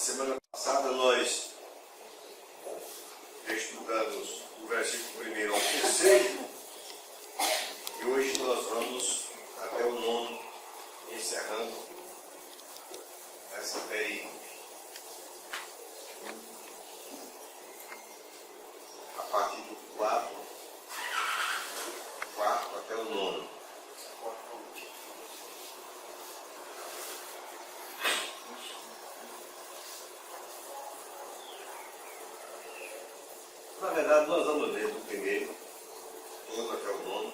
semana passada nós estudamos o versículo 1 ao 3 e hoje nós vamos até o 9, encerrando essa perícope. A partir do 4 até o 9. Na verdade, nós vamos ler do primeiro, todo até o 9,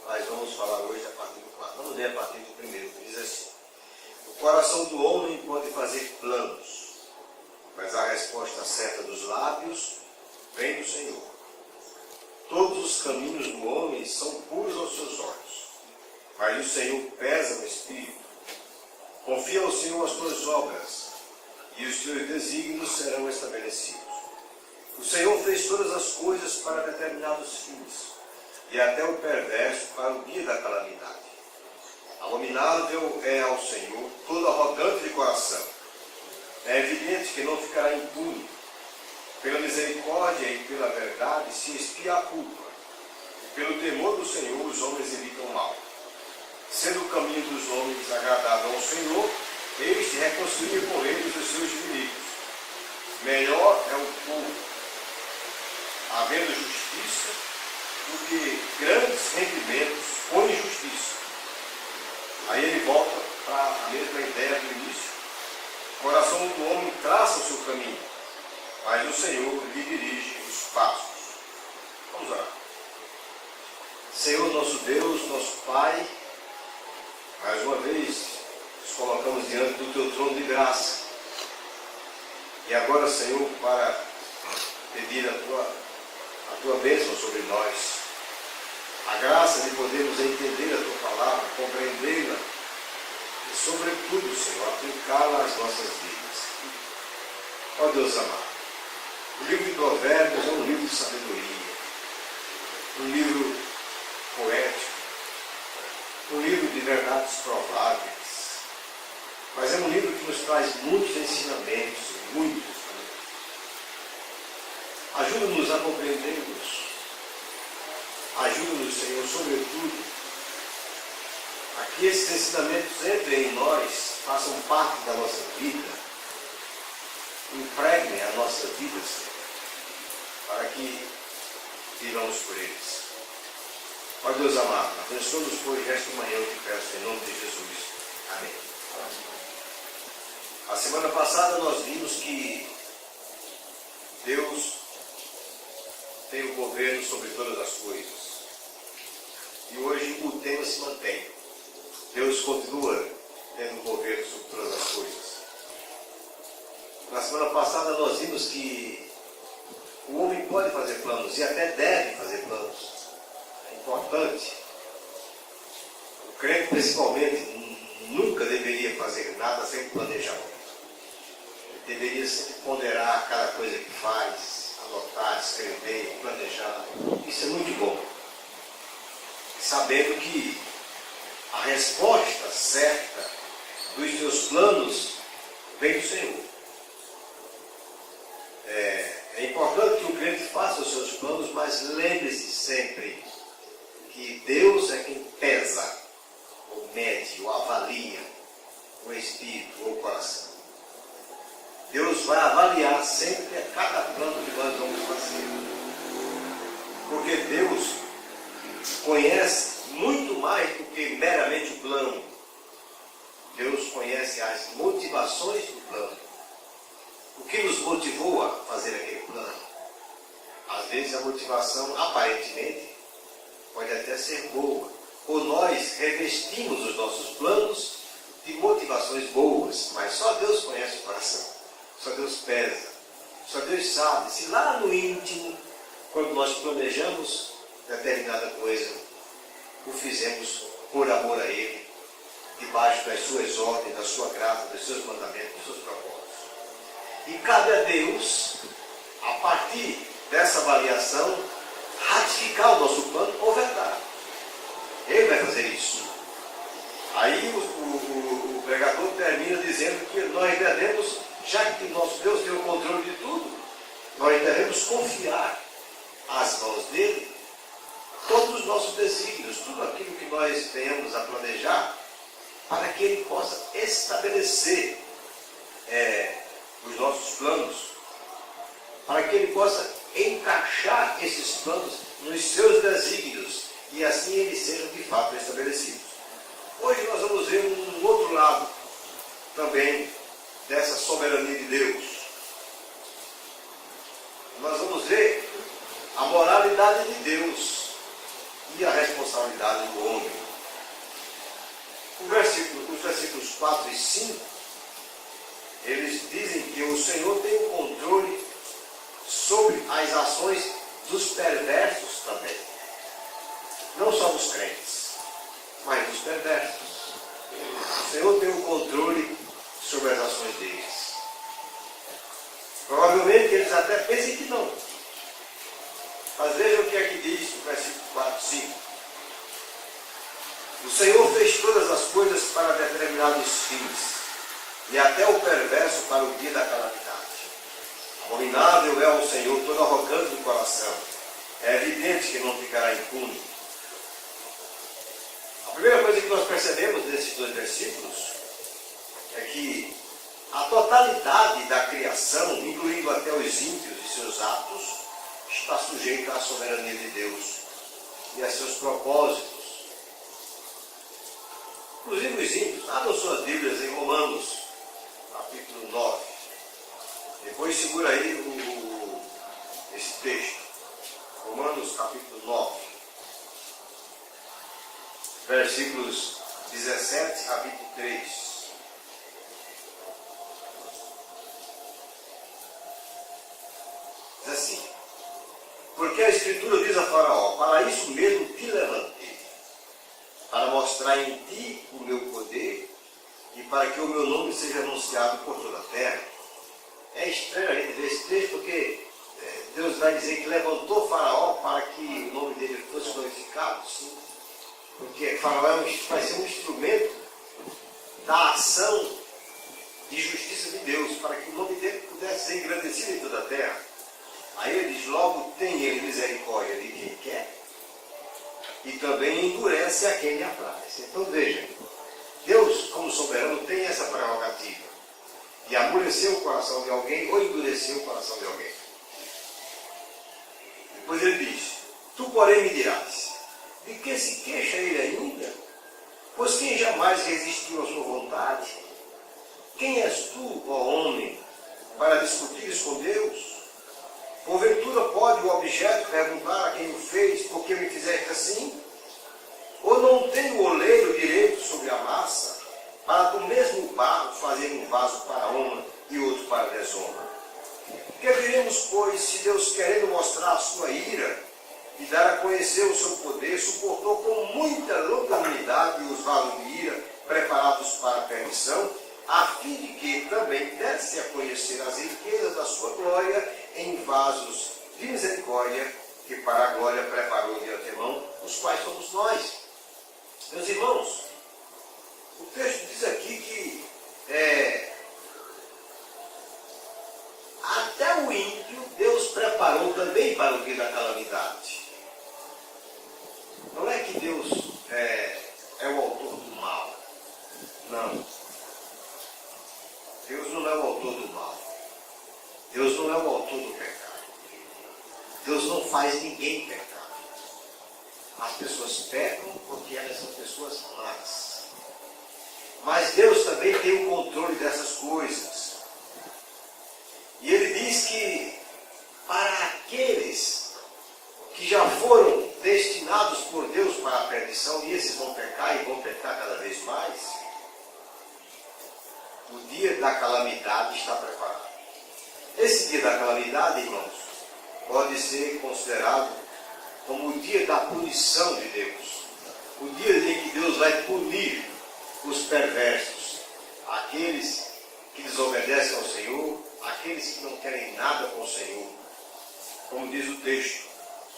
mas vamos falar hoje a partir do 4. Vamos ler a partir do primeiro, que diz assim: o coração do homem pode fazer planos, mas a resposta certa dos lábios vem do Senhor. Todos os caminhos do homem são puros aos seus olhos, mas o Senhor pesa no espírito. Confia ao Senhor as tuas obras, e os teus desígnios serão estabelecidos. O Senhor fez todas as coisas para determinados fins, e até o perverso para o dia da calamidade. Abominável é ao Senhor todo arrogante de coração. É evidente que não ficará impune. Pela misericórdia e pela verdade se expia a culpa. E pelo temor do Senhor os homens evitam o mal. Sendo o caminho dos homens agradável ao Senhor, este reconcilia com eles os seus inimigos. Melhor é o povo havendo justiça do que grandes rendimentos com injustiça. Aí ele volta para a mesma ideia do início. O coração do homem traça o seu caminho, mas o Senhor lhe dirige os passos. Vamos lá. Senhor nosso Deus, nosso Pai, mais uma vez nos colocamos diante do Teu trono de graça. E agora, Senhor, para pedir a Tua bênção sobre nós, a graça de podermos entender a Tua palavra, compreendê-la e, sobretudo, Senhor, aplicá-la às nossas vidas. Ó Deus amado, o livro de Provérbios é um livro de sabedoria, um livro poético, um livro de verdades prováveis, mas é um livro que nos traz muitos ensinamentos, muitos. Ajuda-nos a compreendermos. Ajuda-nos, Senhor, sobretudo, a que esses ensinamentos entrem em nós, façam parte da nossa vida, impregnem a nossa vida, Senhor, para que vivamos por eles. Ó Deus amado, abençoa-nos por esta manhã, eu te peço, em nome de Jesus. Amém. A semana passada nós vimos que Deus tem o governo sobre todas as coisas. E hoje o tema se mantém. Deus continua tendo o governo sobre todas as coisas. Na semana passada nós vimos que o homem pode fazer planos e até deve fazer planos. É importante. O crente, principalmente, nunca deveria fazer nada sem planejamento. Ele deveria sempre ponderar cada coisa que faz, anotar, escrever, planejar. Isso é muito bom. Sabendo que a resposta certa dos seus planos vem do Senhor. É importante que o crente faça os seus planos, mas lembre-se sempre que Deus é quem pesa, ou mede, ou avalia o espírito ou o coração. Deus vai avaliar sempre a cada plano que nós vamos fazer. Porque Deus conhece muito mais do que meramente o plano. Deus conhece as motivações do plano. O que nos motivou a fazer aquele plano? Às vezes a motivação, aparentemente, pode até ser boa. Ou nós revestimos os nossos planos de motivações boas, mas só Deus conhece o coração. Só Deus pesa, só Deus sabe se lá no íntimo, quando nós planejamos determinada coisa, o fizemos por amor a Ele, debaixo das suas ordens, da sua graça, dos seus mandamentos, dos seus propósitos. E cabe a Deus, a partir dessa avaliação, ratificar o nosso plano ou vetar. Ele vai fazer isso. Aí o pregador termina dizendo que nós devemos já que o nosso Deus tem o controle de tudo, nós devemos confiar às mãos dele todos os nossos desígnios, tudo aquilo que nós tenhamos a planejar, para que ele possa estabelecer os nossos planos, para que ele possa encaixar esses planos nos seus desígnios e assim eles sejam de fato estabelecidos. Hoje nós vamos ver um outro lado também dessa soberania de Deus. Nós vamos ver a moralidade de Deus e a responsabilidade do homem. Os versículos 4 e 5, eles dizem que o Senhor tem o controle sobre as ações dos perversos também. Não só dos crentes, mas dos perversos. O Senhor tem o controle sobre as ações deles. Provavelmente eles até pensem que não. Mas vejam o que é que diz o versículo 4 e 5. O Senhor fez todas as coisas para determinados fins, e até o perverso para o dia da calamidade. Abominável é o Senhor todo arrogante do coração. É evidente que não ficará impune. A primeira coisa que nós percebemos nesses dois versículos é que a totalidade da criação, incluindo até os ímpios e seus atos, está sujeita à soberania de Deus e a seus propósitos. Inclusive os ímpios, abram suas Bíblias em Romanos, capítulo 9. Depois segura aí esse texto. Romanos, capítulo 9. Versículos 17 a 23. Diz assim: porque a Escritura diz a Faraó: para isso mesmo te levantei, para mostrar em ti o meu poder e para que o meu nome seja anunciado por toda a terra. É estranho a gente ver esse texto, porque Deus vai dizer que levantou Faraó para que o nome dele fosse glorificado, sim. Porque Faraó vai ser um instrumento da ação de justiça de Deus, para que o nome dele pudesse ser engrandecido em toda a terra. Aí ele diz: logo tem ele misericórdia de quem quer e também endurece a quem lhe apraz. Então veja, Deus, como soberano, tem essa prerrogativa de amolecer o coração de alguém ou endurecer o coração de alguém. Depois ele diz: tu porém me dirás, de que se queixa ele ainda? Pois quem jamais resistiu à sua vontade? Quem és tu, ó homem, para discutires com Deus? Porventura pode o objeto perguntar a quem o fez: por que me fizeste assim? Ou não tem o oleiro direito sobre a massa, para do mesmo barro fazer um vaso para honra e outro para desonra? Que diremos, pois, se Deus, querendo mostrar a sua ira e dar a conhecer o seu poder, suportou com muita longanimidade os vasos de ira preparados para a perdição, a fim de que também desse a conhecer as riquezas da sua glória em vasos de misericórdia, que para a glória preparou de antemão, os quais somos nós. Meus irmãos, o texto diz aqui que até o ímpio Deus preparou também para o dia da calamidade. Não é que Deus é o autor do mal. Não. Deus não é o autor do mal. Deus não é o autor do pecado. Deus não faz ninguém pecar. As pessoas pecam porque elas são pessoas más. Mas Deus também tem o controle dessas coisas. E Ele diz que para aqueles que já foram destinados por Deus para a perdição, e esses vão pecar e vão pecar cada vez mais, o dia da calamidade está preparado. Esse dia da calamidade, irmãos, pode ser considerado como o dia da punição de Deus. O dia em que Deus vai punir os perversos, aqueles que desobedecem ao Senhor, aqueles que não querem nada com o Senhor. Como diz o texto: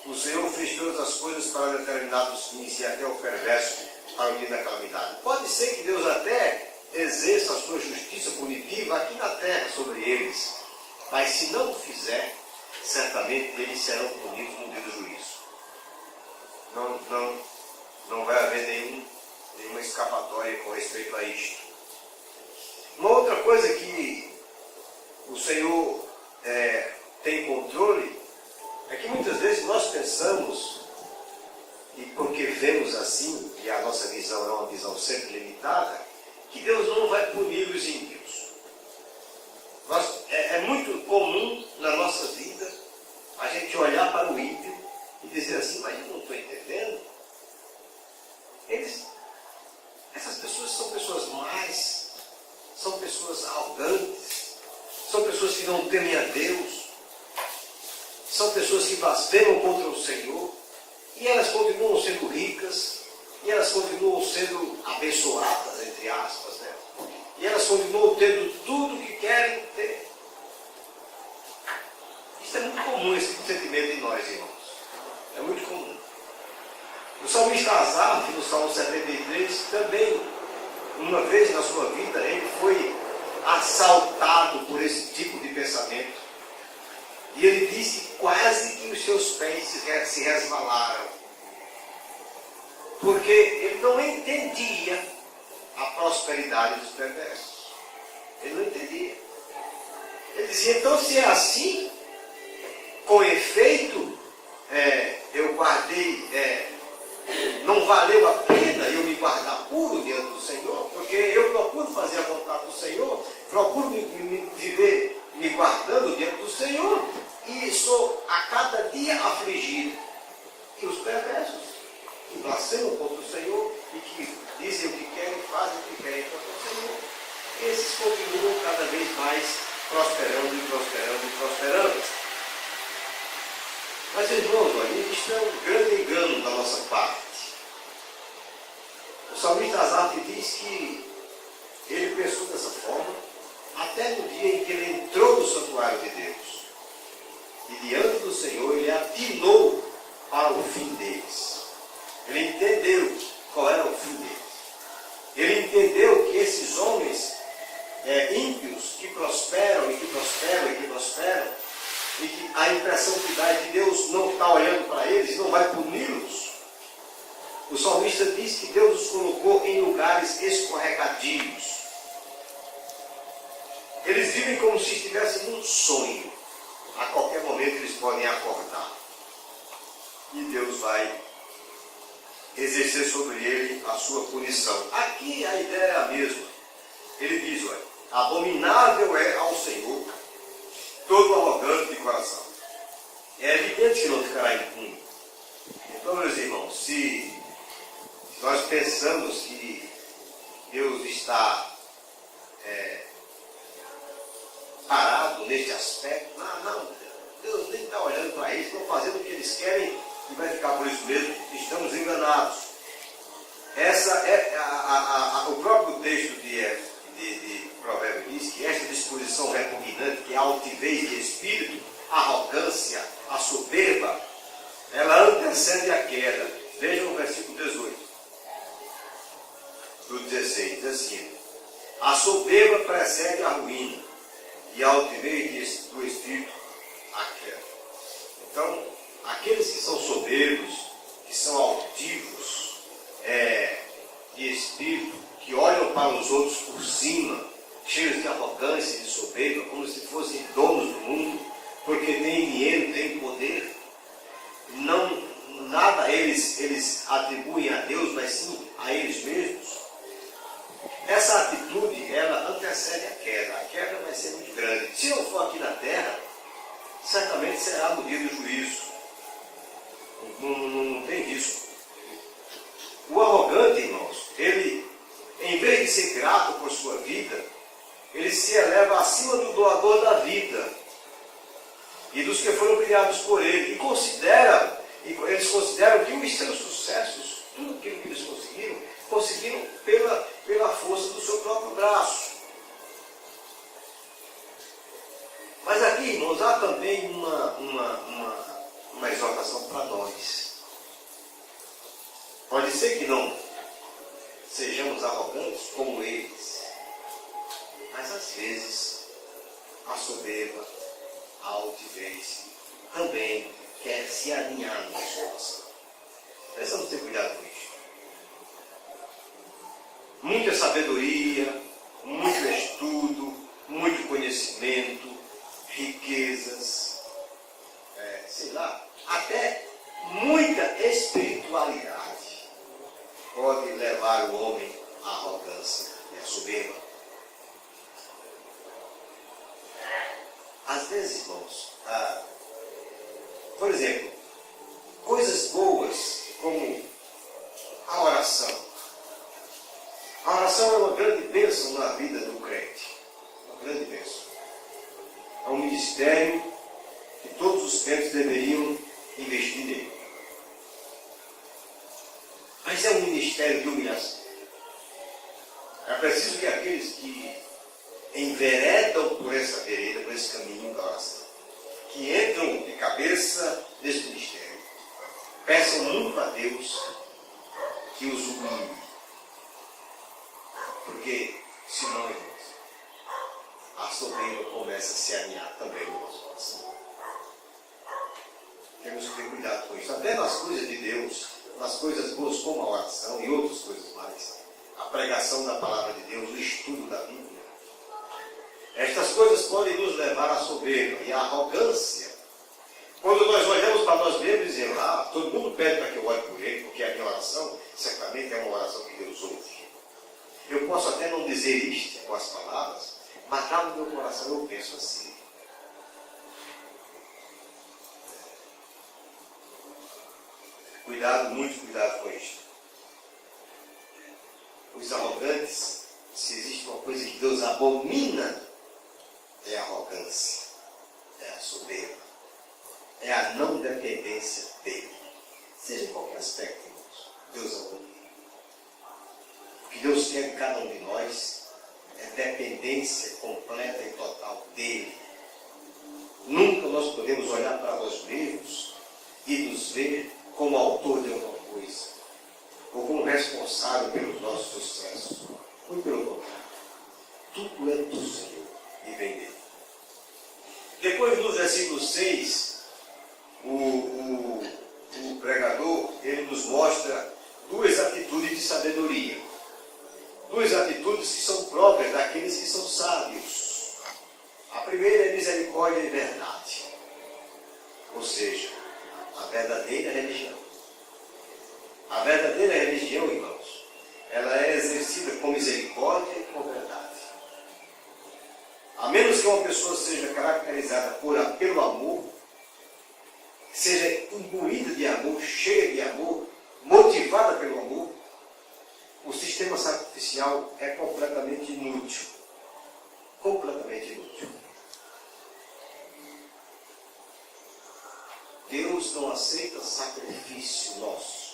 o Senhor fez todas as coisas para determinados fins e até o perverso para o dia da calamidade. Pode ser que Deus até exerça a sua justiça punitiva aqui na terra sobre eles. Mas se não o fizer, certamente eles serão punidos no dia do juízo. Não vai haver nenhuma escapatória com respeito a isto. Uma outra coisa que o Senhor tem controle é que muitas vezes nós pensamos, e porque vemos assim, e a nossa visão é uma visão sempre limitada, que Deus não vai punir os ímpios. É muito comum na nossa vida a gente olhar para o ímpio e dizer assim, mas eu não estou entendendo. Essas pessoas são pessoas más, são pessoas arrogantes, são pessoas que não temem a Deus, são pessoas que blasfemam contra o Senhor, e elas continuam sendo ricas, e elas continuam sendo abençoadas, entre aspas, né? E elas continuam tendo tudo que querem ter. Isso é muito comum, esse sentimento em nós, irmãos. É muito comum. O salmista Asaf, no Salmo 73, também, uma vez na sua vida, ele foi assaltado por esse tipo de pensamento. E ele disse quase que os seus pés se resvalaram. Porque ele não entendia a prosperidade dos perversos. Ele não entendia. Ele dizia, então se é assim, com efeito, eu guardei, não valeu a pena eu me guardar puro diante do Senhor, porque eu procuro fazer a vontade do Senhor, procuro viver me guardando diante do Senhor, e sou a cada dia afligido. E os perversos, que blasfemam contra o Senhor, e que dizem o que querem, fazem o que querem contra o Senhor, esses continuam cada vez mais prosperando e prosperando e prosperando. Mas, irmãos, olha, isto é um grande engano da nossa parte. O salmista Asaf diz que ele pensou dessa forma até no dia em que ele entrou no santuário de Deus. E diante do Senhor ele atinou para o fim deles. Ele entendeu qual era o fim deles. Ele entendeu que esses homens ímpios que prosperam e que prosperam e que prosperam, e que a impressão que dá é que Deus não está olhando para eles, não vai puni-los. O salmista diz que Deus os colocou em lugares escorregadios. Eles vivem como se estivessem num sonho. A qualquer momento eles podem acordar. E Deus vai exercer sobre ele a sua punição. Aqui a ideia é a mesma. Ele diz, olha, abominável é ao Senhor todo arrogante de coração. É evidente que não ficará impune. Então, meus irmãos, se nós pensamos que Deus está parado neste aspecto, não, Deus nem está olhando para isso, estão fazendo o que eles querem e vai ficar por isso mesmo, estamos enganados. Essa o próprio texto de Provérbio diz que esta disposição repugnante, que é a altivez de espírito, a arrogância, a soberba, ela antecede a queda. Veja no versículo 18, do 16, diz assim, a soberba precede a ruína, e a altivez do espírito, a queda. Então, aqueles que são soberbos, que são altivos de espírito, que olham para os outros por cima, cheios de arrogância e de soberba, como se fossem donos do mundo, porque têm dinheiro, têm poder, nada eles atribuem a Deus, mas sim a eles mesmos. Essa atitude, ela antecede a queda. A queda vai ser muito grande. Se não for aqui na terra, certamente será no dia do juízo. Não tem risco. O arrogante, irmãos, ele, em vez de ser grato por sua vida, ele se eleva acima do doador da vida e dos que foram criados por ele. Eles consideram que os seus sucessos, tudo aquilo que eles conseguiram pela força do seu próprio braço. Mas aqui, irmãos, há também uma exortação para nós. Pode ser que não sejamos arrogantes como eles, Mas às vezes a soberba, a altivez, também quer se alinhar no nosso coração. Precisamos ter cuidado com isso. Muita sabedoria, muito estudo, muito conhecimento, riquezas, sei lá, até muita espiritualidade pode levar o homem à arrogância e à soberba. Às vezes, irmãos, por exemplo, coisas boas como a oração. A oração é uma grande bênção na vida do crente. Uma grande bênção. É um ministério que todos os crentes deveriam investir nele. Mas é um ministério de humilhação. É preciso que aqueles que enveredam por essa vereda, por esse caminho da oração, que entram de cabeça nesse ministério, peçam muito a Deus que os humilhe. Porque, senão, irmãos, a soberba começa a se alinhar também no nosso coração. Temos que ter cuidado com isso. Até nas coisas de Deus, nas coisas boas como a oração e outras coisas mais. A pregação da palavra de Deus, o estudo da Bíblia. Estas coisas podem nos levar à soberba e à arrogância. Quando nós olhamos para nós mesmos e dizemos, todo mundo pede para que eu ore por ele, porque a minha oração certamente é uma oração que Deus ouve. Eu posso até não dizer isto com as palavras, mas lá no meu coração eu penso assim. Cuidado, muito cuidado com isto. Os arrogantes, se existe uma coisa que Deus abomina, é a arrogância, é a soberba, é a não dependência dele. Seja em qualquer aspecto, irmãos, Deus abomina. O que Deus quer de cada um de nós é dependência completa e total dele. Nunca nós podemos olhar para nós mesmos e nos ver como autor de alguma coisa, ou como responsável pelos nossos sucessos. Muito pelo contrário. Tudo é do Senhor e vem dele. Depois, no versículo 6, o pregador, ele nos mostra duas atitudes de sabedoria. Duas atitudes que são próprias daqueles que são sábios. A primeira é misericórdia e verdade. Ou seja, a verdadeira religião. A verdadeira religião, irmãos, ela é exercida com misericórdia e com verdade. A menos que uma pessoa seja caracterizada pelo amor, seja imbuída de amor, cheia de amor, motivada pelo amor, o sistema sacrificial é completamente inútil. Completamente inútil. Deus não aceita sacrifício nosso.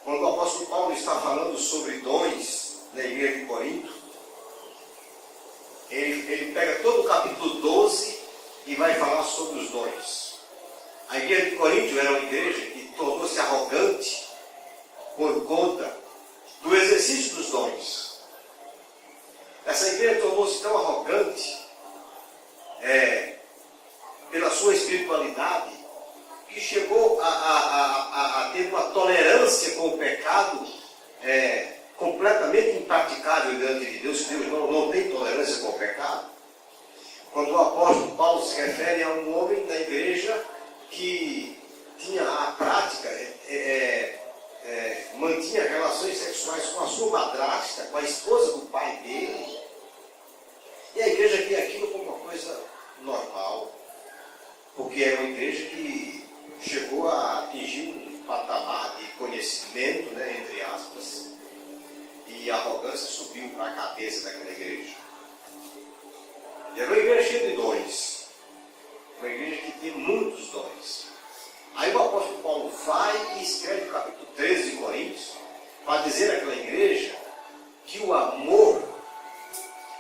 Quando o apóstolo Paulo está falando sobre dons na igreja de Corinto, ele pega todo o capítulo 12 e vai falar sobre os dons. A igreja de Corinto era uma igreja que tornou-se arrogante por conta do exercício dos dons. Essa igreja tornou-se tão arrogante pela sua espiritualidade que chegou a ter uma tolerância com o pecado completamente impraticável diante de Deus. Deus não tem tolerância com o pecado. Quando o apóstolo Paulo se refere a um homem da igreja que tinha a prática, mantinha relações sexuais com a sua madrasta, com a esposa do pai dele, e a igreja via aquilo como uma coisa normal, porque era uma igreja que chegou a atingir um patamar de conhecimento, entre aspas, e a arrogância subiu para a cabeça daquela igreja. E era uma igreja cheia de dons, uma igreja que tem muitos dons. Aí o apóstolo Paulo vai e escreve o capítulo 13 de Coríntios para dizer àquela igreja que o amor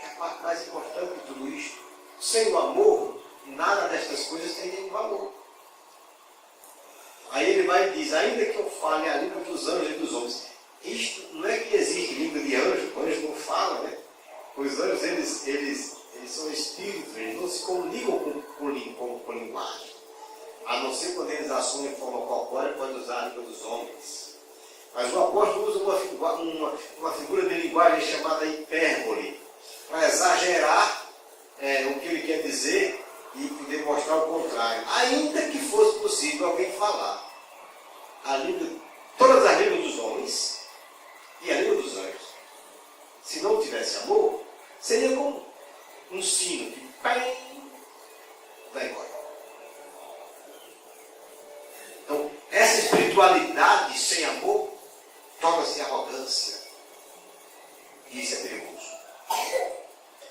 é a parte mais importante de tudo isto. Sem o amor, nada destas coisas tem nenhum valor. Aí ele vai e diz, ainda que eu fale a língua dos anjos e dos homens, isto não é que existe língua de anjo, o anjo não fala, né? Os anjos, eles são espíritos, eles não se comunicam com linguagem. A não ser quando eles assumem forma corpórea, pode usar a língua dos homens. Mas o apóstolo usa uma figura de linguagem chamada hipérbole, para exagerar o que ele quer dizer e demonstrar o contrário. Ainda que fosse possível alguém falar todas as línguas dos homens e a língua dos anjos, se não tivesse amor, seria como um sino que vai embora. Então, essa espiritualidade sem amor torna-se arrogância. E isso é perigoso.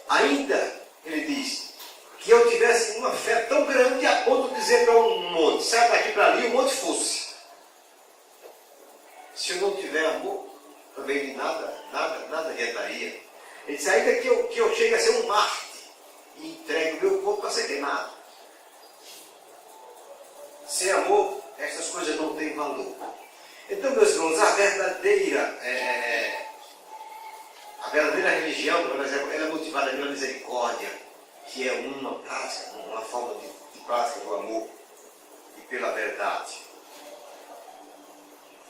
Ainda, ele diz, que eu tivesse uma fé tão grande a ponto de dizer para um monte, sai daqui para ali, o monte fosse. Se eu não tiver amor, também de nada adiantaria. Ele disse, ainda que eu chegue a ser um Marte e entregue o meu corpo para ser queimado. Sem amor, essas coisas não têm valor. Então, meus irmãos, a verdadeira religião, por exemplo, ela é motivada pela misericórdia, que é uma prática, uma forma de prática do amor e pela verdade.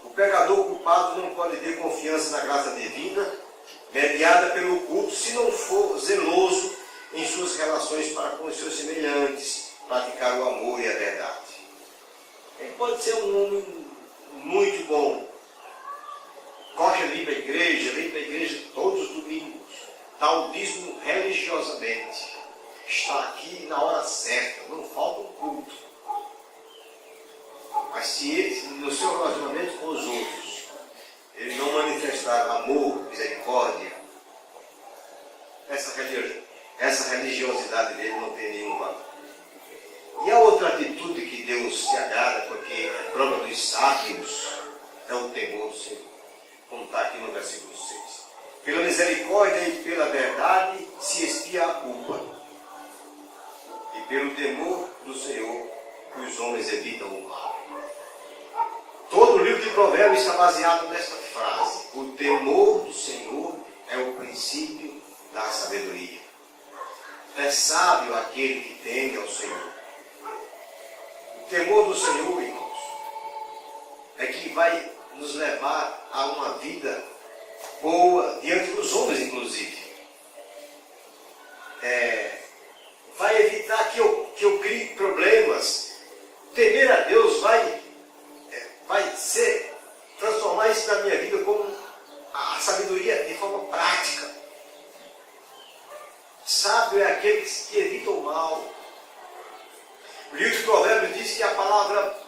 O pecador culpado não pode ter confiança na graça divina, mediada pelo culto, se não for zeloso em suas relações para com os seus semelhantes, praticar o amor e a verdade. Ele pode ser um homem muito bom, gosta de ir para a igreja, vem para a igreja todos os domingos, dá o dízimo religiosamente, está aqui na hora certa, não falta um culto. Mas se ele, no seu relacionamento com os outros, ele não manifestar amor, misericórdia, essa religiosidade dele não tem nenhum valor. E a outra atitude que Deus se agrada, porque é própria dos sábios, é o temor do Senhor, como está aqui no versículo 6. Pela misericórdia e pela verdade se expia a culpa, e pelo temor do Senhor os homens evitam o mal. Todo o livro de Provérbios está baseado nesta frase: o temor do Senhor é o princípio da sabedoria. É sábio aquele que teme ao Senhor. O temor do Senhor, irmãos, é que vai nos levar a uma vida boa diante dos homens, inclusive. Vai evitar que eu crie problemas. Temer a Deus vai transformar isso na minha vida como a sabedoria de forma prática. Sábio é aquele que evita o mal. O livro de Provérbios diz que a palavra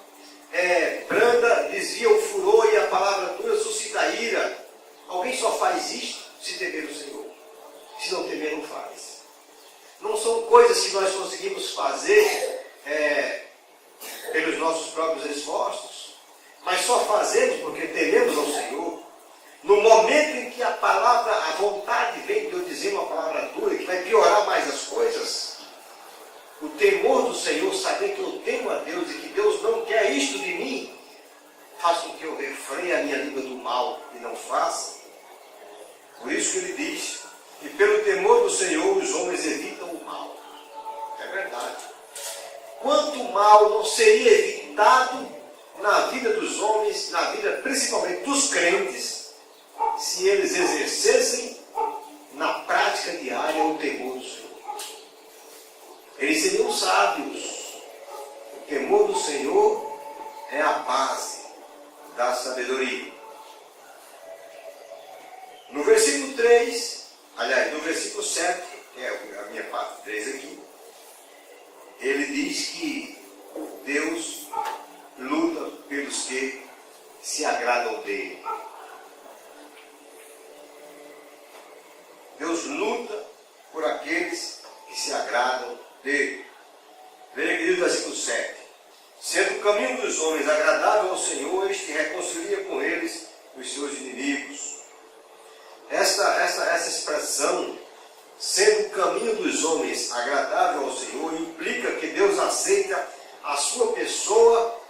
branda desvia o furor e a palavra dura suscita a ira. Alguém só faz isto se temer o Senhor. Se não temer, não faz. Não são coisas que nós conseguimos fazer pelos nossos próprios esforços, mas só fazemos porque tememos ao Senhor. No momento em que a vontade vem de eu dizer uma palavra dura, que vai piorar mais as coisas, o temor do Senhor, saber que eu temo a Deus e que Deus não quer isto de mim, faz com que eu refreie a minha língua do mal e não faça. Por isso que ele diz que pelo temor do Senhor os homens evitam o mal. É verdade. Quanto mal não seria evitado na vida dos homens, na vida principalmente dos crentes, se eles exercessem na prática diária o temor do Senhor. Eles seriam sábios. O temor do Senhor é a base da sabedoria. No versículo 3, aliás, no versículo 7, que é a minha parte 3 aqui, ele diz que Deus luta pelos que se agradam dele. Deus luta por aqueles que se agradam dele. Veja que diz o versículo 7. Sendo o caminho dos homens agradável ao Senhor, este reconcilia com eles os seus inimigos. Essa expressão, sendo o caminho dos homens agradável ao Senhor, implica que Deus aceita a sua pessoa,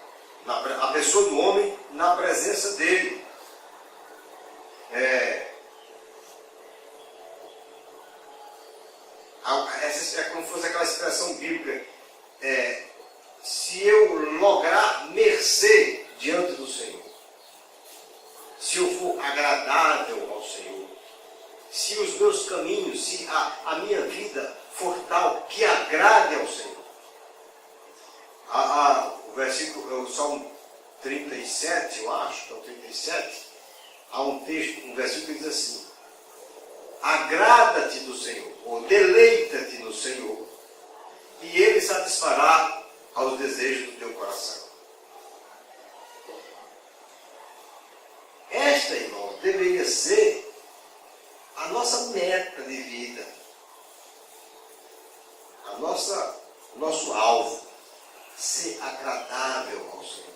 a pessoa do homem, na presença dele. Essa é como se fosse aquela expressão bíblica. Se eu lograr mercê diante do Senhor, se eu for agradável ao Senhor, se os meus caminhos, se a minha vida for tal que agrade ao Senhor. O versículo, o Salmo 37, eu acho que é o 37, há um texto, um versículo que diz assim: agrada-te do Senhor, ou deleita-te no Senhor, e Ele satisfará aos desejos do teu coração. Esta, irmãos, deveria ser a nossa meta de vida, o nosso alvo, ser agradável ao Senhor.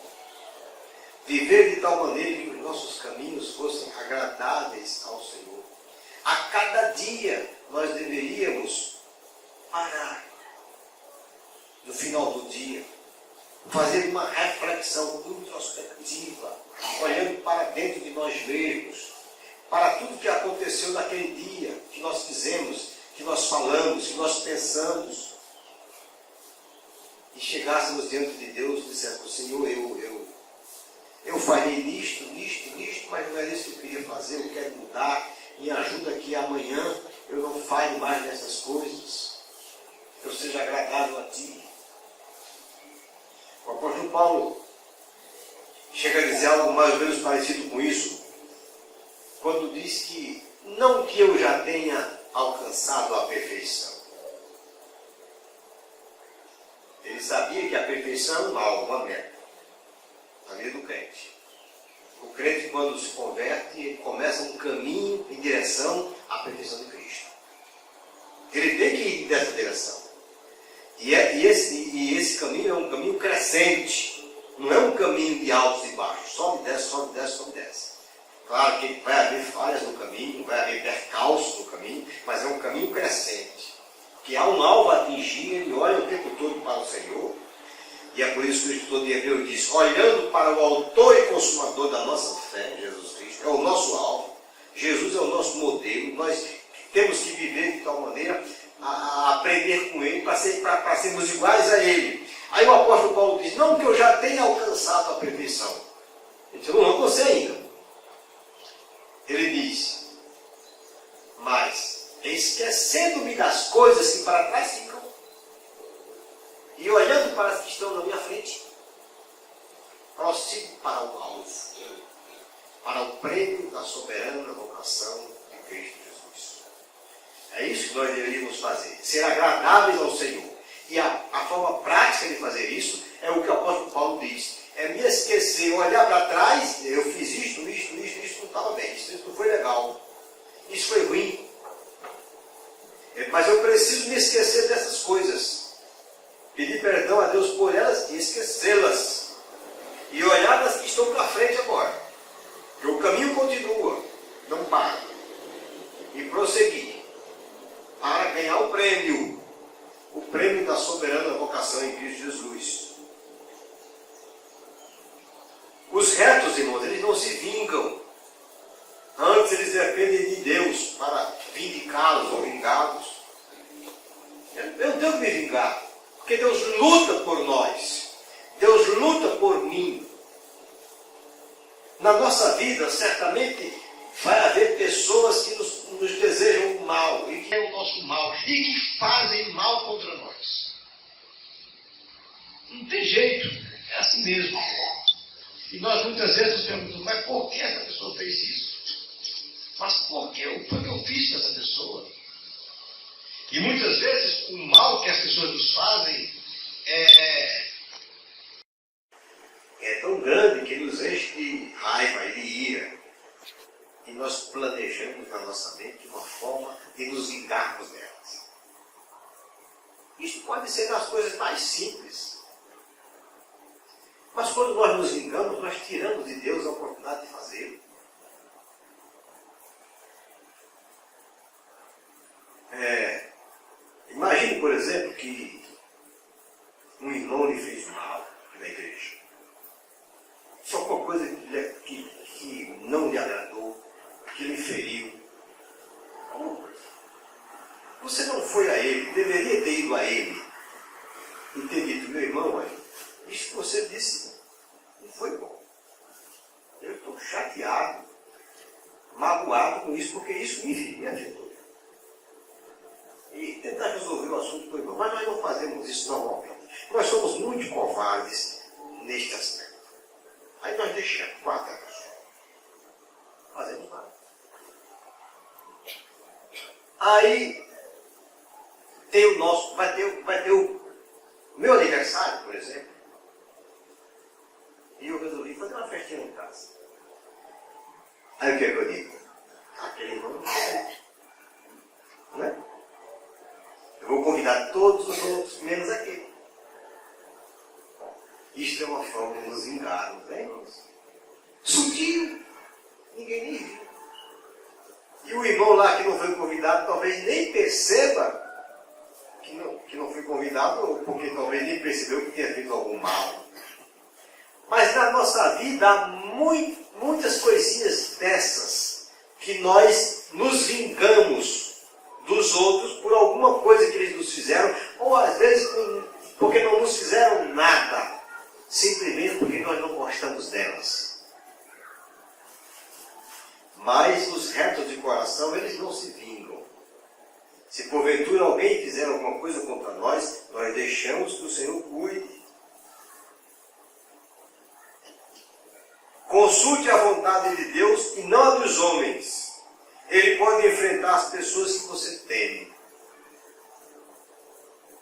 Viver de tal maneira que os nossos caminhos fossem agradáveis ao Senhor. A cada dia nós deveríamos parar, no final do dia, fazer uma reflexão introspectiva, olhando para dentro de nós mesmos, para tudo que aconteceu naquele dia, que nós fizemos, que nós falamos, que nós pensamos, e chegássemos diante de Deus e disséssemos: Senhor, eu falhei nisto, mas não é isso que eu queria fazer, eu quero mudar, me ajuda que amanhã eu não falhe mais nessas coisas, eu seja agradável a Ti. O apóstolo Paulo chega a dizer algo mais ou menos parecido com isso, quando diz que não que eu já tenha alcançado a perfeição. Ele sabia que a perfeição é um alvo, uma meta, na vida do crente. O crente, quando se converte, ele começa um caminho em direção à perfeição de Cristo. Ele tem que ir nessa direção. E esse caminho é um caminho crescente, não é um caminho de altos e baixos, sobe e desce, sobe e desce, sobe e desce. Claro que vai haver falhas no caminho, vai haver percalços no caminho, mas é um caminho crescente. Que há um alvo a atingir, ele olha o tempo todo para o Senhor, e é por isso que o escritor de Hebreus diz: olhando para o autor e consumador da nossa fé, Jesus Cristo, é o nosso alvo, Jesus é o nosso modelo, nós temos que viver de tal maneira a aprender com Ele, para sermos iguais a Ele. Aí o apóstolo Paulo diz: não que eu já tenha alcançado a perfeição. Ele diz: não alcancei ainda. Ele diz: mas esquecendo-me das coisas que para trás ficam, e olhando para as que estão na minha frente, prossigo para o alvo, para o prêmio da soberana vocação de Cristo Jesus. É isso que nós deveríamos fazer, ser agradáveis ao Senhor. E a forma prática de fazer isso é o que o apóstolo Paulo diz: é me esquecer, olhar para trás, eu fiz isto não estava bem, isso não foi legal, isso foi ruim. Mas eu preciso me esquecer dessas coisas, pedir perdão a Deus por elas e esquecê-las, e olhar das que estão para frente agora, que o caminho continua, não para, e prosseguir para ganhar o prêmio da soberana vocação em Cristo Jesus. Os retos, irmãos, eles não se vingam, antes eles dependem de Deus para vindicá-los ou vingá-los. Eu não tenho que me vingar, porque Deus luta por nós, Deus luta por mim. Na nossa vida, certamente, vai haver pessoas que nos desejam o mal, e que é o nosso mal, e que fazem mal contra nós. Não tem jeito, é assim mesmo. E nós muitas vezes nos perguntamos: mas por que essa pessoa fez isso? Mas por que? O que eu fiz com essa pessoa? E muitas vezes o mal que as pessoas nos fazem é tão grande que nos enche de raiva e de ira. E nós planejamos na nossa mente uma forma de nos vingarmos delas. Isso pode ser nas coisas mais simples. Mas quando nós nos vingamos, nós tiramos de Deus a oportunidade de fazê-lo. Imagine, por exemplo, que um irmão lhe fez mal na igreja. Só por coisa que não lhe agradou, que lhe ido a ele e ter dito, meu irmão, olha, isso que você disse não foi bom. Eu estou chateado, magoado com isso, porque isso me afetou. E tentar resolver o assunto com o irmão. Mas nós não fazemos isso normalmente. Nós somos muito covardes neste aspecto. Aí nós deixamos, guardamos. Não fazemos nada. Aí tem o nosso, vai ter o meu aniversário, por exemplo. E eu resolvi fazer uma festinha em casa. Aí o que é que eu digo? Aquele irmão não quer. Não é? Eu vou convidar todos os outros, menos aquele. Isto é uma forma de nos vingarmos, né, irmãos? Sutil. Ninguém nem viu. E o irmão lá que não foi convidado talvez nem perceba que não foi convidado, ou porque talvez nem percebeu que tinha feito algum mal. Mas na nossa vida há muitas coisinhas dessas que nós nos vingamos dos outros por alguma coisa que eles nos fizeram, ou às vezes porque não nos fizeram nada, simplesmente porque nós não gostamos delas. Mas os retos de coração, eles não se vingam. Se porventura alguém fizer alguma coisa contra nós, nós deixamos que o Senhor cuide. Consulte a vontade de Deus e não a dos homens. Ele pode enfrentar as pessoas que você teme.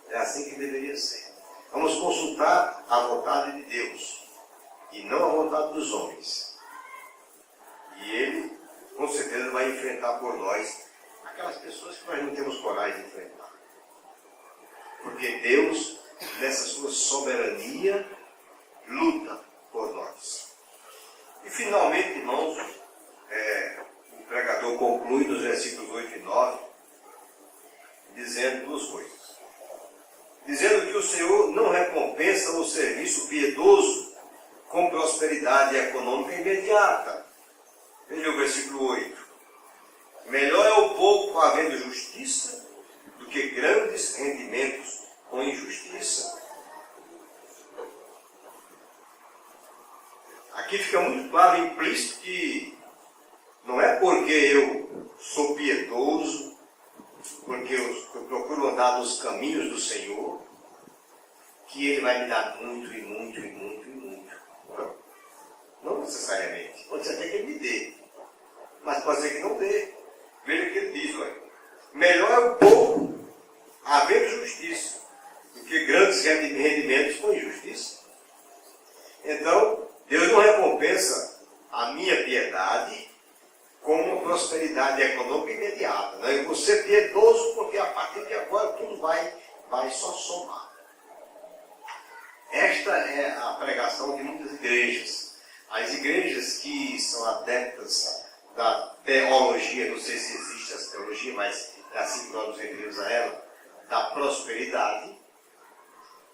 É assim que deveria ser. Vamos consultar a vontade de Deus e não a vontade dos homens. E Ele, com certeza, vai enfrentar por nós aquelas pessoas que nós não temos coragem de enfrentar. Porque Deus, nessa sua soberania, luta por nós. E finalmente, irmãos, o pregador conclui nos versículos 8 e 9, dizendo duas coisas. Dizendo que o Senhor não recompensa o serviço piedoso com prosperidade econômica imediata. Veja o versículo 8. Melhor é o pouco havendo justiça do que grandes rendimentos com injustiça. Aqui fica muito claro e implícito que não é porque eu sou piedoso, porque eu procuro andar nos caminhos do Senhor, que Ele vai me dar muito e muito e muito e muito. Não necessariamente. Pode ser até que Ele me dê, mas pode ser que não dê. Veja o que Ele diz, olha. Melhor é o pouco haver justiça do que grandes rendimentos com injustiça. Então, Deus não recompensa a minha piedade com uma prosperidade econômica imediata. Não? Eu vou ser piedoso porque a partir de agora tudo vai só somar. Esta é a pregação de muitas igrejas. As igrejas que são adeptas da teologia, não sei se existe essa teologia, mas é assim que nós nos referimos a ela, da prosperidade,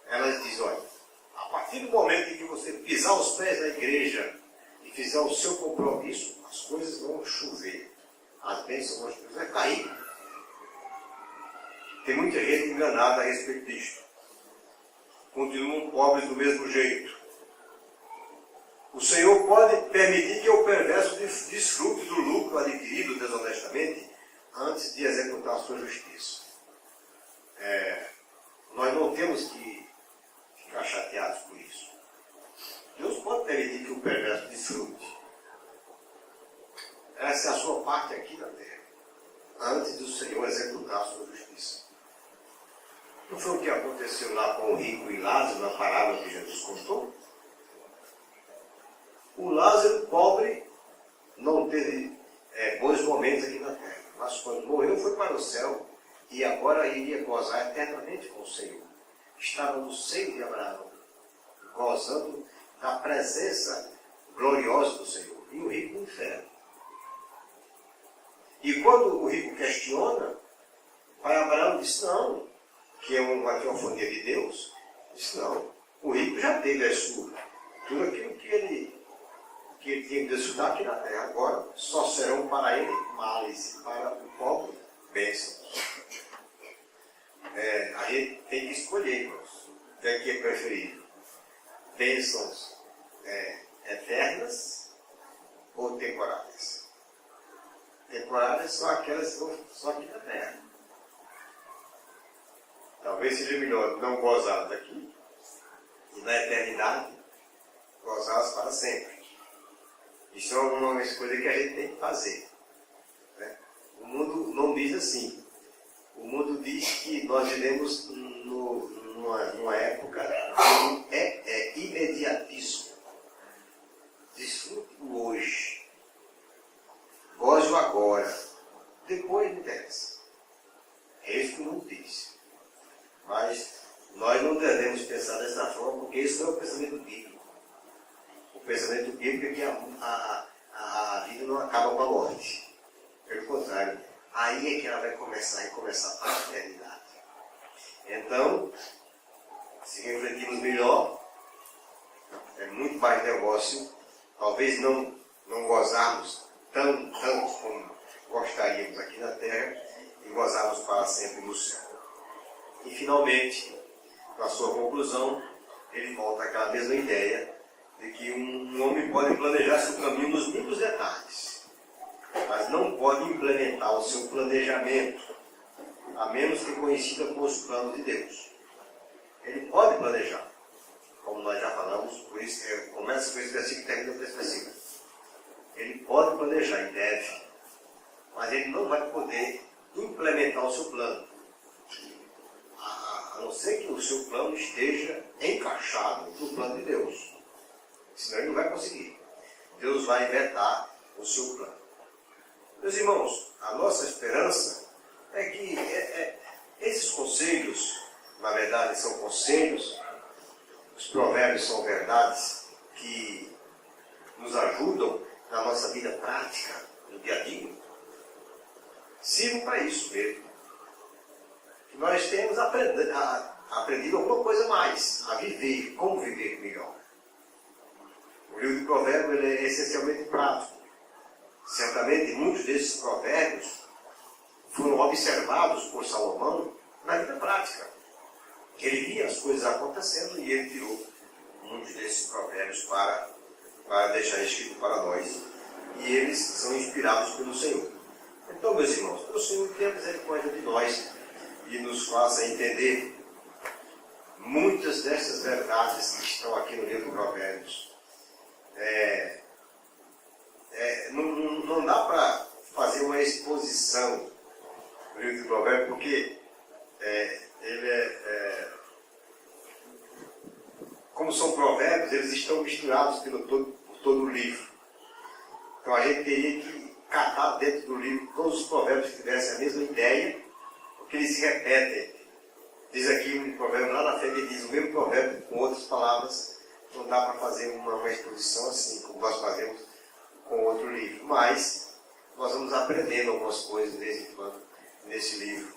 elas dizem, olha, a partir do momento em que você pisar os pés na igreja e fizer o seu compromisso, as coisas vão chover, as bênçãos vão chover, vai cair. Tem muita gente enganada a respeito disto. Continuam pobres do mesmo jeito. O Senhor pode permitir que o perverso desfrute do lucro adquirido desonestamente antes de executar a sua justiça. Nós não temos que ficar chateados por isso. Deus pode permitir que o perverso desfrute. Essa é a sua parte aqui na terra, antes do Senhor executar a sua justiça. Não foi o que aconteceu lá com o rico e Lázaro, na parábola que Jesus contou? O Lázaro, pobre, não teve bons momentos aqui na terra, mas quando morreu foi para o céu e agora iria gozar eternamente com o Senhor. Estava no seio de Abraão, gozando da presença gloriosa do Senhor. E o rico no inferno. E quando o rico questiona, o pai Abraão disse, não, que é uma teofonia de Deus, disse, não, o rico já teve a sua, tudo aquilo que ele tinha que desfrutar aqui na terra. Agora só serão para ele males, para o pobre bênçãos. a gente tem que escolher, irmãos, o que é preferido. Bênçãos eternas ou temporárias? Temporárias são aquelas que vão só aqui na terra. Talvez seja melhor não gozá-las daqui e na eternidade gozá-las para sempre. Isso é uma escolha que a gente tem que fazer. Né? O mundo não diz assim. O mundo diz que nós vivemos numa época de imediatismo. Desfrute o hoje. Goze o agora. Depois não interessa. É isso que o mundo diz. Mas nós não devemos pensar dessa forma, porque isso não é o pensamento bíblico. O pensamento bíblico é que a vida não acaba com a morte. Pelo contrário, aí é que ela vai começar para a eternidade. Então, se refletirmos melhor, é muito mais negócio, talvez não gozarmos tanto como gostaríamos aqui na terra e gozarmos para sempre no céu. E finalmente, na sua conclusão, ele volta àquela mesma ideia de que um homem pode planejar seu caminho nos mínimos detalhes, mas não pode implementar o seu planejamento, a menos que coincida com os planos de Deus. Ele pode planejar, como nós já falamos, por isso começa com esse versículo e termina com esse versículo. Ele pode planejar e deve, mas ele não vai poder implementar o seu plano, a não ser que o seu plano esteja encaixado no plano de Deus. Senão ele não vai conseguir. Deus vai vetar o seu plano. Meus irmãos, a nossa esperança é que esses conselhos, na verdade, são conselhos, os provérbios são verdades que nos ajudam na nossa vida prática, no dia a dia, sirvam para isso mesmo. Que nós temos aprendido alguma coisa mais, a viver, como viver melhor. O livro de Provérbios ele é essencialmente prático. Certamente muitos desses provérbios foram observados por Salomão na vida prática. Ele via as coisas acontecendo e ele tirou muitos desses provérbios para deixar escrito para nós. E eles são inspirados pelo Senhor. Então, meus irmãos, que o Senhor tenha misericórdia de nós e nos faça entender muitas dessas verdades que estão aqui no livro de Provérbios. Não dá para fazer uma exposição no livro de Provérbios, porque como são provérbios, eles estão misturados por todo o livro. Então a gente teria que catar dentro do livro todos os provérbios que tivessem a mesma ideia, porque eles se repetem. Diz aqui um provérbio lá na frente, ele diz o mesmo provérbio com outras palavras. Não dá para fazer uma exposição assim, como nós fazemos com outro livro. Mas nós vamos aprendendo algumas coisas de vez em quando nesse livro.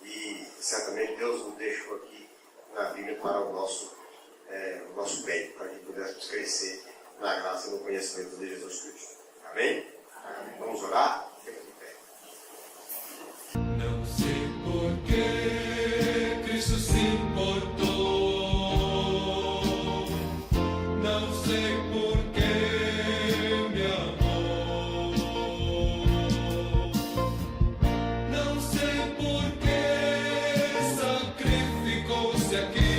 E certamente Deus nos deixou aqui na Bíblia para o nosso bem, para que pudéssemos crescer na graça e no conhecimento de Jesus Cristo. Amém? Amém. Vamos orar? Não sei por que Cristo se importou. Não sei por que me amou. Não sei por que sacrificou-se aqui.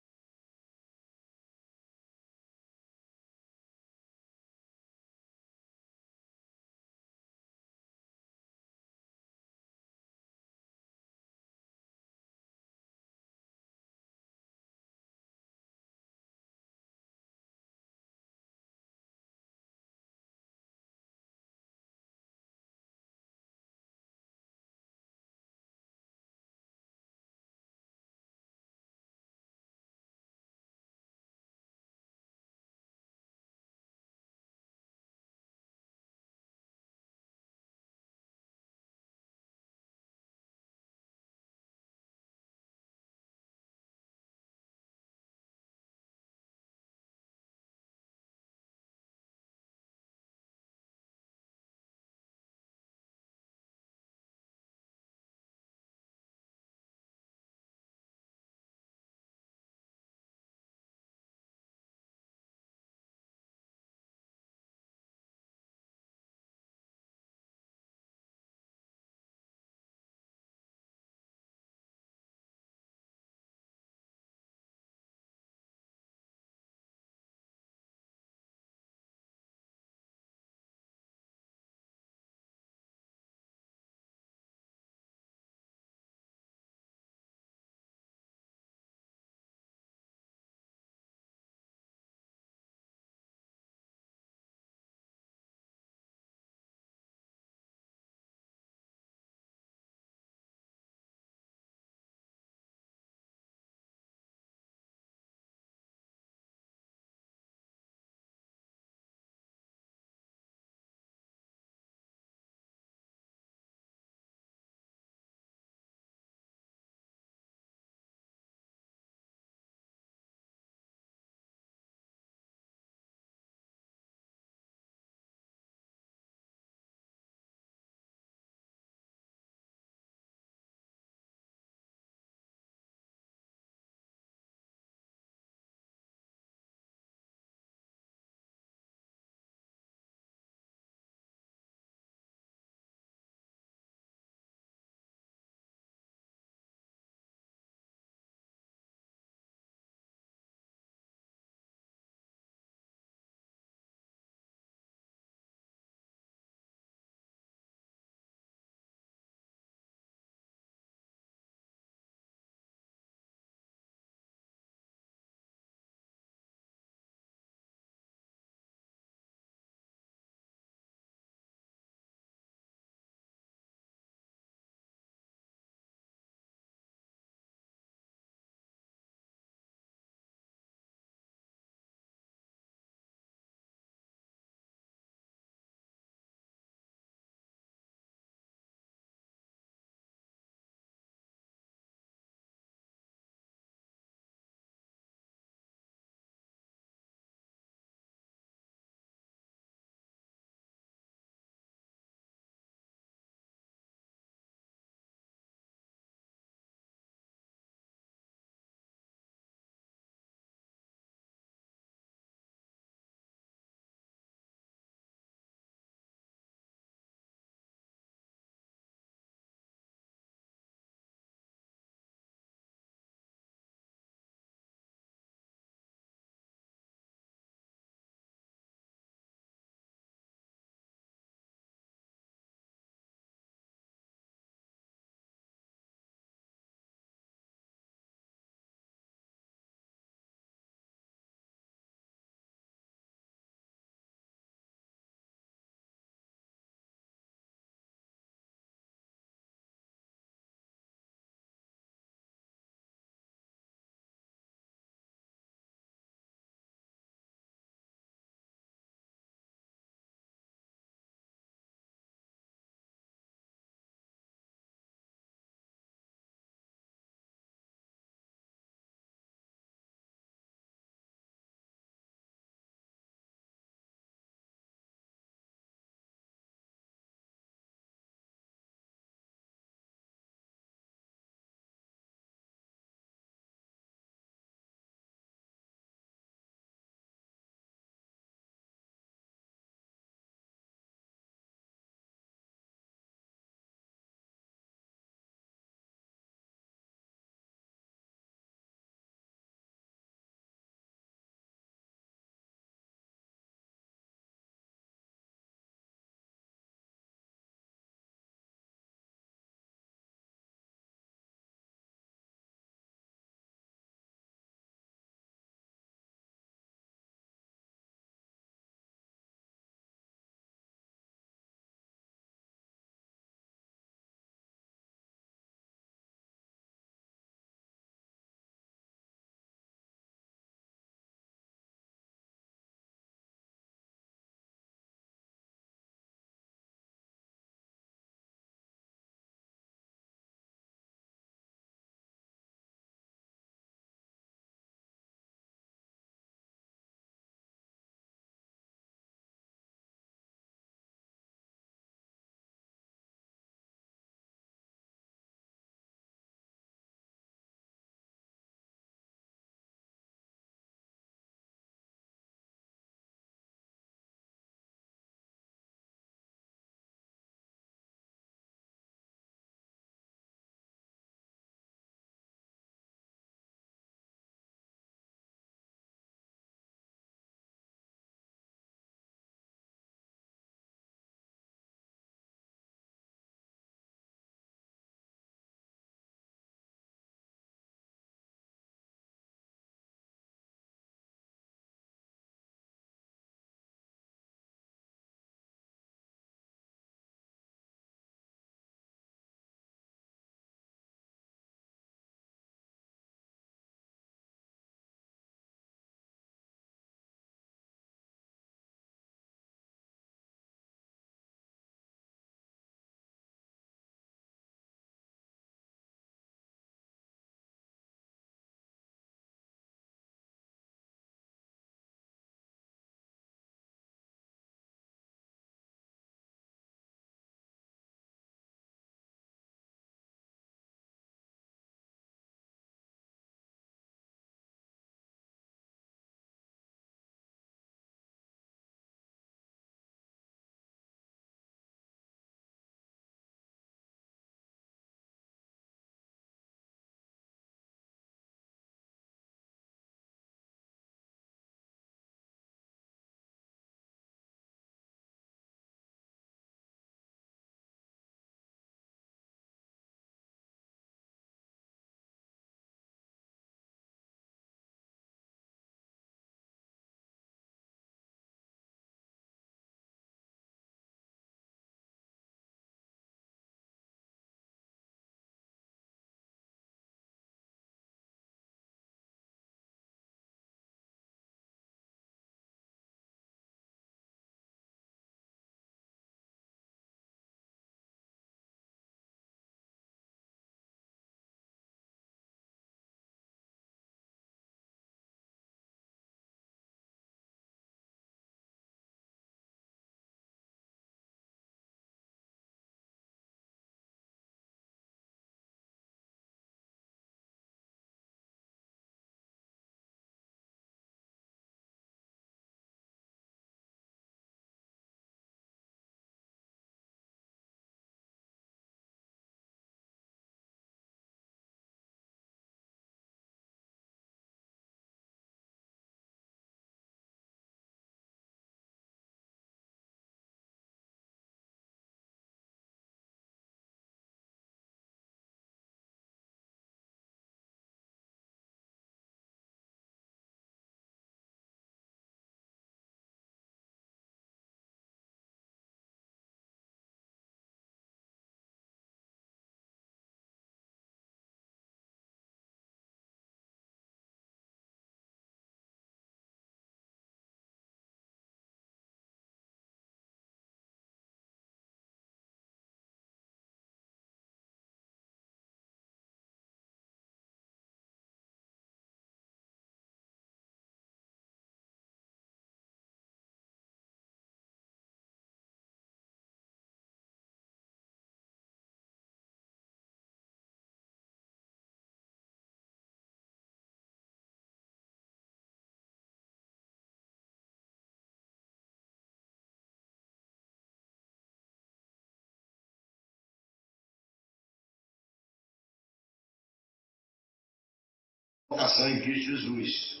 vocação em Cristo Jesus.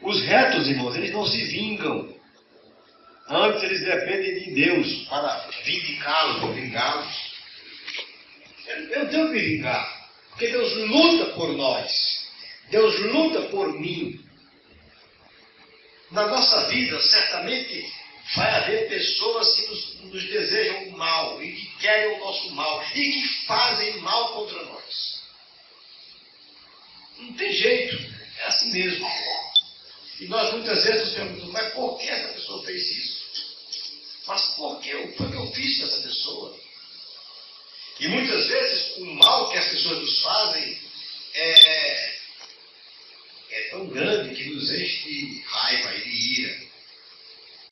Os retos, irmãos, eles não se vingam. Antes eles dependem de Deus para vindicá-los ou vingá-los. Eu tenho que me vingar, porque Deus luta por nós. Deus luta por mim. Na nossa vida, certamente, vai haver pessoas que nos desejam o mal e que querem o nosso mal e que fazem mal contra nós. Não tem jeito, é assim mesmo. E nós muitas vezes nos perguntamos, mas por que essa pessoa fez isso? Mas por que? O que foi que eu fiz com essa pessoa? E muitas vezes o mal que as pessoas nos fazem é tão grande que nos enche de raiva e de ira.